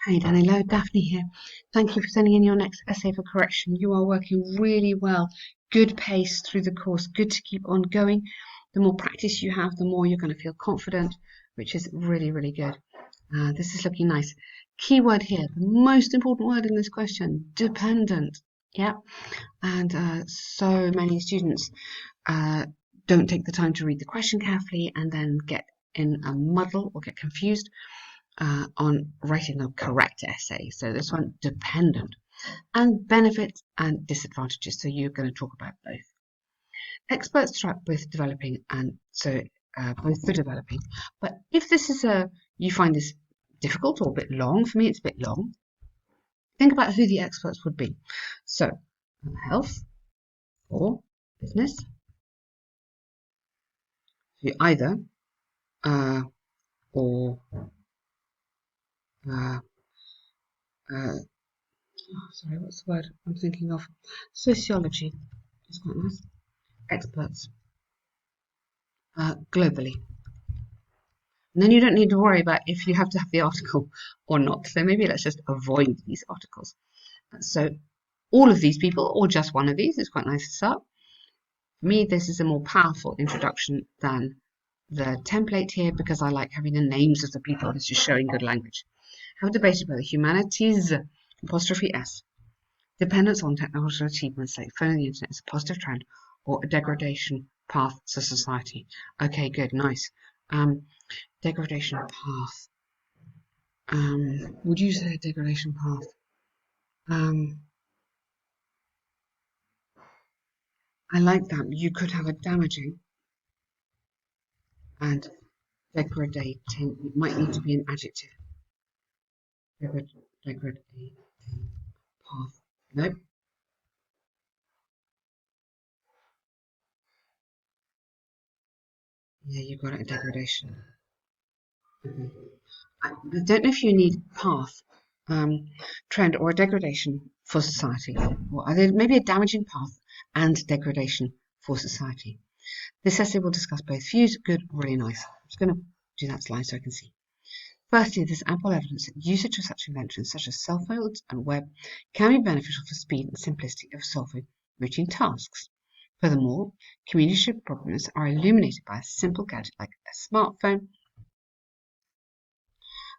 Hey Danylo, Daphne here. Thank you for sending in your next essay for correction. You are working really well. Good pace through the course. Good to keep on going. The more practice you have, the more you're going to feel confident, which is really, really good. This is looking nice. Keyword here, the most important word in this question, dependent. Yeah. And so many students don't take the time to read the question carefully and then get in a muddle or get confused on writing the correct essay. So this one, dependent, and benefits and disadvantages. So you're going to talk about both. Experts track both developing and both the developing. But if this is you find this difficult or a bit long, for me it's a bit long, think about who the experts would be. So health or business. So either or sorry, what's the word I'm thinking of? Sociology is quite nice. Experts globally. And then you don't need to worry about if you have to have the article or not. So maybe let's just avoid these articles. So all of these people, or just one of these, is quite nice to start. For me, this is a more powerful introduction than the template here because I like having the names of the people. It's just showing good language. Have debated whether humanities, apostrophe S, dependence on technological achievements like phone and the internet is a positive trend or a degradation path to society. Okay, good, nice. Degradation path. Would you say a degradation path? I like that. You could have a damaging and degradating. It might need to be an adjective. Degradating path. Nope. Yeah, you got it. A degradation. I don't know if you need path, trend, or a degradation for society, or maybe a damaging path and degradation for society. This essay will discuss both views. Good, really nice. I'm just going to do that slide so I can see. Firstly, there's ample evidence that usage of such inventions, such as cell phones and web, can be beneficial for speed and simplicity of solving routine tasks. Furthermore, community problems are illuminated by a simple gadget like a smartphone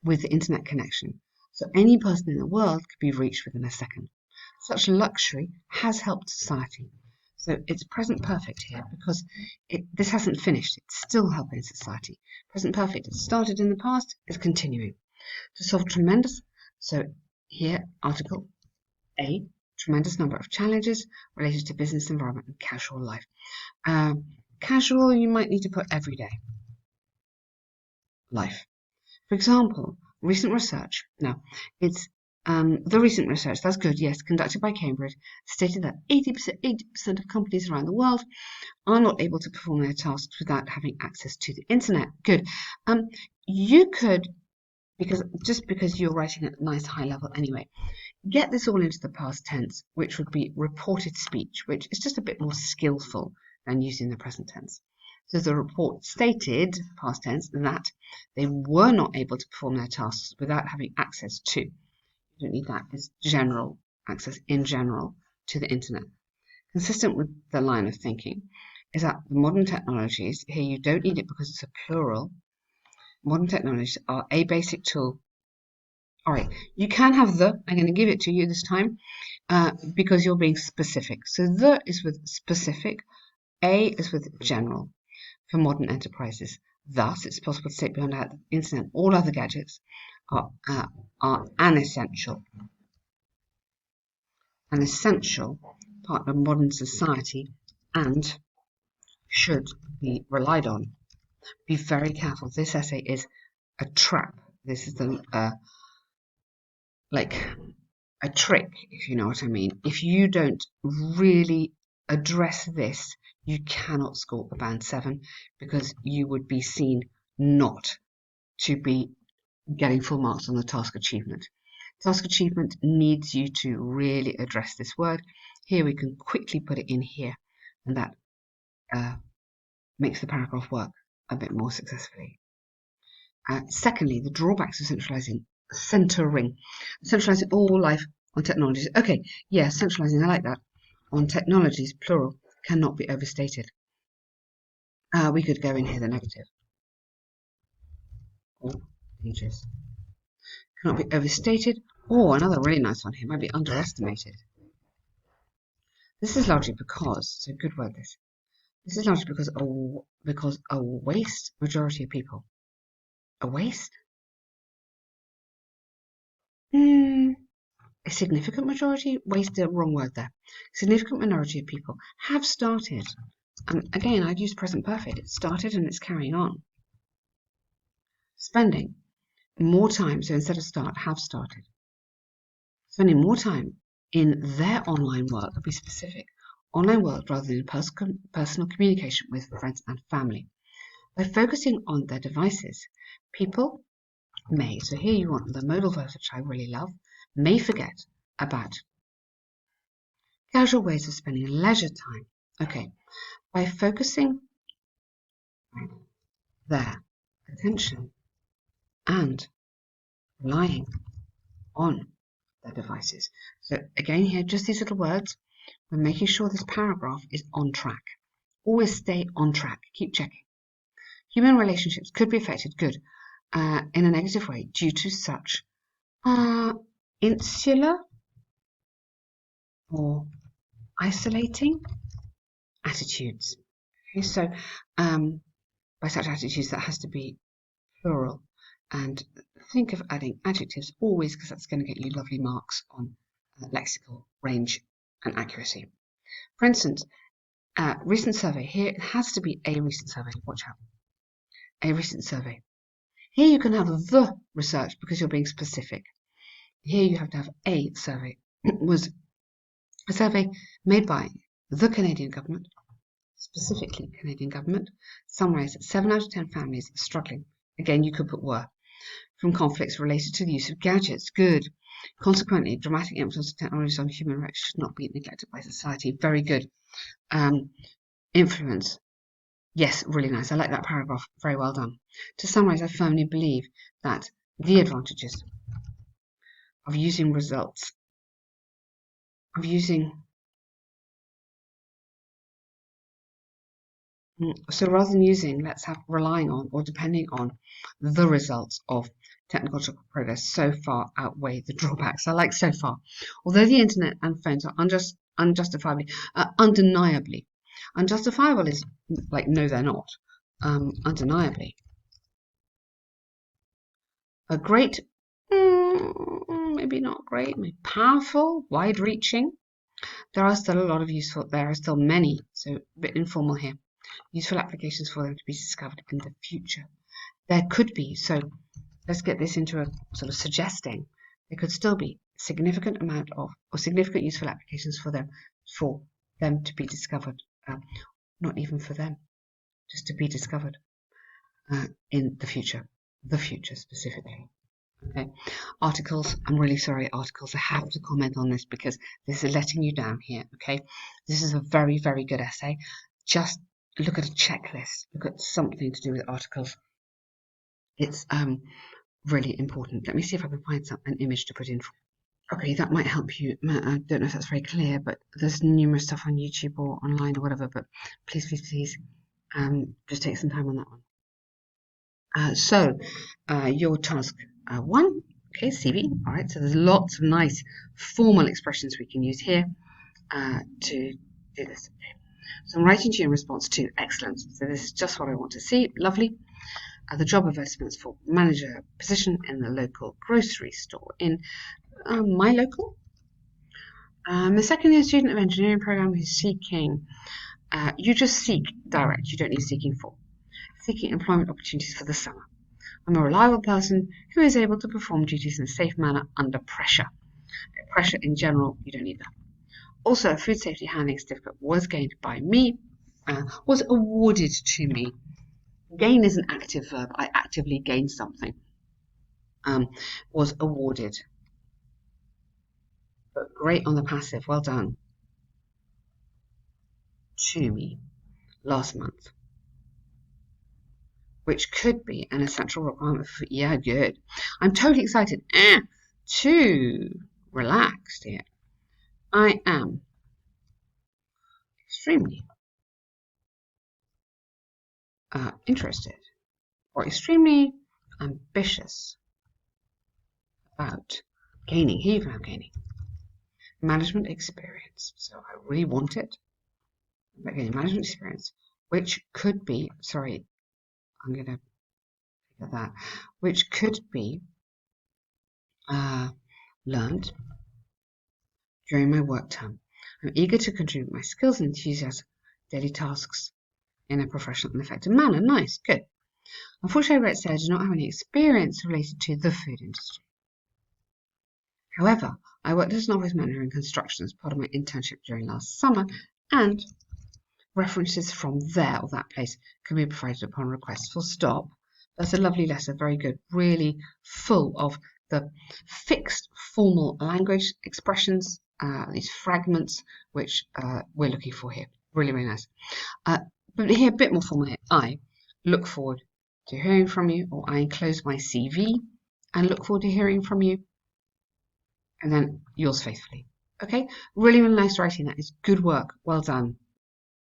with the internet connection, so any person in the world could be reached within a second. Such luxury has helped society. So it's present perfect here because this hasn't finished. It's still helping society. Present perfect, it started in the past, is continuing. To solve tremendous, so here, article A, tremendous number of challenges related to business environment and casual life. Casual, you might need to put everyday life. For example, recent research, no, it's the recent research, that's good, yes, conducted by Cambridge, stated that 80% of companies around the world are not able to perform their tasks without having access to the internet. Good. You could, because you're writing at a nice high level anyway, get this all into the past tense, which would be reported speech, which is just a bit more skillful than using the present tense. So the report stated, past tense, that they were not able to perform their tasks without having access to. You don't need that. It's general access in general to the internet. Consistent with the line of thinking is that the modern technologies, here you don't need it because it's a plural, modern technologies are a basic tool. All right, you can have the, I'm going to give it to you this time because you're being specific. So the is with specific, a is with general. For modern enterprises. Thus, it's possible to state beyond doubt that the internet and all other gadgets are an essential part of modern society and should be relied on. Be very careful. This essay is a trap. This is like a trick, if you know what I mean. If you don't really address this, you cannot score a band 7 because you would be seen not to be getting full marks on the task achievement. Task achievement needs you to really address this word. Here we can quickly put it in here, and that makes the paragraph work a bit more successfully. Secondly, the drawbacks of centralizing centering, centralizing all life on technologies. Okay, yeah, centralizing, I like that. On technologies, plural, cannot be overstated. We could go in here the negative. Or dangerous. Cannot be overstated. Or another really nice one here might be underestimated. This is largely because, so good word this. This is largely because a waste majority of people. A waste? A significant majority, waste the wrong word there. Significant minority of people have started. Again, I'd use present perfect. It started and it's carrying on. Spending more time, so instead of start, have started. Spending more time in their online work, be specific, online work rather than personal communication with friends and family. By focusing on their devices, people may, so here you want the modal verbs, which I really love, may forget about casual ways of spending leisure time. Okay, by focusing their attention and relying on their devices. So again here, just these little words, we're making sure this paragraph is on track. Always stay on track, keep checking. Human relationships could be affected, good, in a negative way due to such insular or isolating attitudes. Okay, so by such attitudes that has to be plural, and think of adding adjectives always because that's going to get you lovely marks on lexical range and accuracy. For instance, recent survey, here it has to be a recent survey, watch out, a recent survey. Here you can have the research because you're being specific. Here you have to have a survey. It was a survey made by the Canadian government, specifically Canadian government, summarised that 7 out of 10 families are struggling. Again, you could put were. From conflicts related to the use of gadgets. Good. Consequently, dramatic emphasis of technologies on human rights should not be neglected by society. Very good. Influence. Yes, really nice. I like that paragraph. Very well done. To summarise, I firmly believe that the advantages of using results, so rather than using, let's have relying on or depending on the results of technological progress so far outweigh the drawbacks. I like so far. Although the internet and phones are undeniably. Unjustifiable is like, no, they're not. Undeniably. A great, maybe not great, maybe powerful, wide-reaching. There are still many, so a bit informal here, useful applications for them to be discovered in the future. There could be, so let's get this into a sort of suggesting, there could still be a significant amount of, or significant useful applications for them to be discovered, not even for them, just to be discovered in the future specifically. Okay, articles, I'm really sorry, articles, I have to comment on this because this is letting you down here. Okay, this is a very, very good essay. Just look at a checklist, look at something to do with articles. It's really important. Let me see if I can find an image to put in. Okay, that might help you. I don't know if that's very clear, but there's numerous stuff on YouTube or online or whatever, but please, please, please, just take some time on that one. So your task 1, okay, CV. All right, so there's lots of nice formal expressions we can use here to do this. Okay. So I'm writing to you in response to excellent. So this is just what I want to see. Lovely. The job advertisements for manager position in the local grocery store in my local. The second year student of engineering program who's seeking, you just seek direct, you don't need seeking for. Seeking employment opportunities for the summer. I'm a reliable person who is able to perform duties in a safe manner under pressure. Pressure in general, you don't need that. Also, a food safety handling certificate was gained by me, was awarded to me. Gain is an active verb. I actively gained something. Was awarded. But great on the passive. Well done. To me last month. which could be an essential requirement for, yeah, good. I'm totally excited. Too relaxed here. I am extremely interested or extremely ambitious about gaining, here you have gaining management experience. So I really want it. About gaining management experience, which could be, sorry, I'm going to pick at that, which could be learned during my work time. I'm eager to contribute my skills and enthusiasm to daily tasks in a professional and effective manner. Nice, good. Unfortunately, I regret to say I do not have any experience related to the food industry. However, I worked as an office manager in construction as part of my internship during last summer, and references from there or that place can be provided upon request. Full stop. That's a lovely letter, very good, really full of the fixed formal language expressions, these fragments, which we're looking for here. Really, really nice. But here, a bit more formal here. I look forward to hearing from you, or I enclose my CV and look forward to hearing from you. And then yours faithfully. Okay, really, really nice writing. That is good work. Well done.